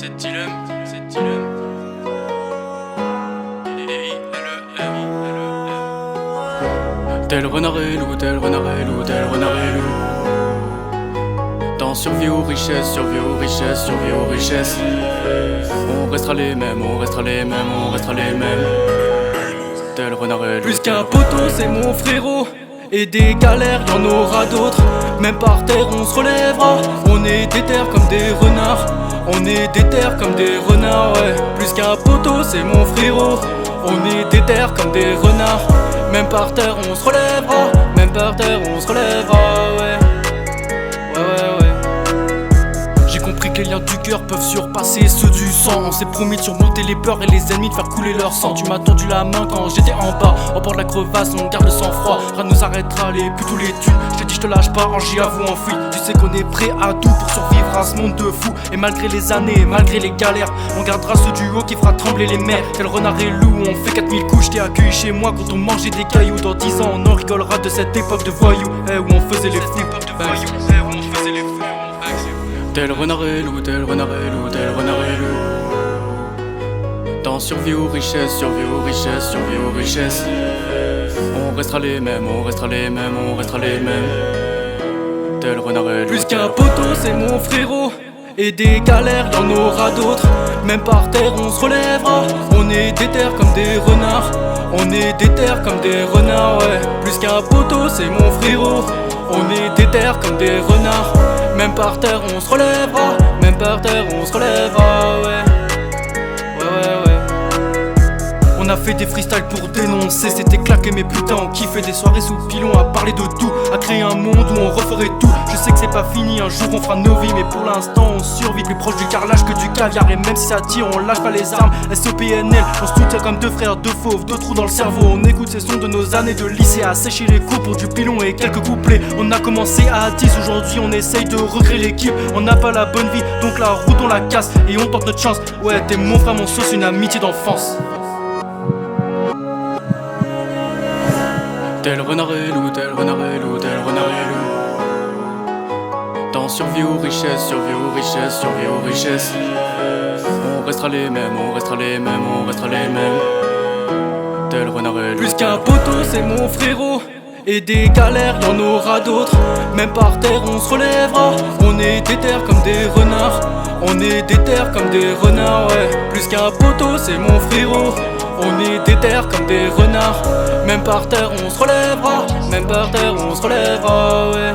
c'est Dilem, c'est Dilem. Tel renard et loup, tel renard et loup, tel renard et loup. Dans survie aux richesses, survie aux richesses, survie aux richesses. On restera les mêmes, on restera les mêmes, on restera les mêmes. Tel renard et loup. Plus qu'un poteau, c'est mon frérot. Et des galères, y'en aura d'autres. Même par terre, on se relèvera. On est déter comme des renards. On est déter comme des renards, ouais. Plus qu'un poteau, c'est mon frérot. On est déter comme des renards. Même par terre, on se relèvera. Même par terre, on se relèvera, ouais. J'ai compris que les liens du cœur peuvent surpasser ceux du sang. On s'est promis de surmonter les peurs et les ennemis, de faire couler leur sang. Tu m'as tendu la main quand j'étais en bas, au bord de la crevasse, on garde le sang-froid. Rien ne nous arrêtera, les buts ou les thunes. Je t'ai dit je te lâche pas, en j'y avoue en fuite. Tu sais qu'on est prêt à tout pour survivre à ce monde de fous. Et malgré les années, malgré les galères, on gardera ce duo qui fera trembler les mers. Tel renard et loup, on fait 4000 coups. Je t'ai accueilli chez moi quand on mangeait des cailloux. Dans 10 ans on en rigolera de cette époque de voyous, où on faisait les fous. Tel renard et loup, tel renard et loup, tel renard et loup. Dans survie aux richesses, survie aux richesses, survie aux richesses. On restera les mêmes, on restera les mêmes, on restera les mêmes. Tel renard et loup. Plus qu'un poteau, c'est mon frérot. Et des galères, y'en aura d'autres. Même par terre, on se relèvera. On est déter comme des renards. On est déter comme des renards, ouais. Plus qu'un poteau, c'est mon frérot. On est déter comme des renards. Même par terre, on se relèvera. Même par terre, on se relèvera, ouais. On a fait des freestyles pour dénoncer, c'était claqué mais putain on kiffait des soirées sous pilon à parler de tout, à créer un monde où on referait tout. Je sais que c'est pas fini, un jour on fera nos vies, mais pour l'instant on survit plus proche du carrelage que du caviar. Et même si ça tire, on lâche pas les armes. SOPNL, on se soutient comme deux frères, deux fauves, deux trous dans le cerveau. On écoute ces sons de nos années de lycée, à sécher les coups pour du pilon et quelques couplets. On a commencé à 10, aujourd'hui on essaye de recréer l'équipe. On n'a pas la bonne vie, donc la route on la casse et on tente notre chance. Ouais, t'es mon frère, mon sauce, une amitié d'enfance. Tel renard et loup, tel renard et loup, tel renard et loup. Dans survie aux richesses, survie aux richesses, survie aux richesses. On restera les mêmes, on restera les mêmes, on restera les mêmes. Tel renard et loup. Plus qu'un poteau, c'est mon frérot. Et des galères, y'en aura d'autres. Même par terre, on se relèvera. On est déter comme des renards. On est déter comme des renards, ouais. Plus qu'un poteau, c'est mon frérot. On est déter comme des renards. Même par terre on se relèvera. Même par terre on se relèvera, ouais.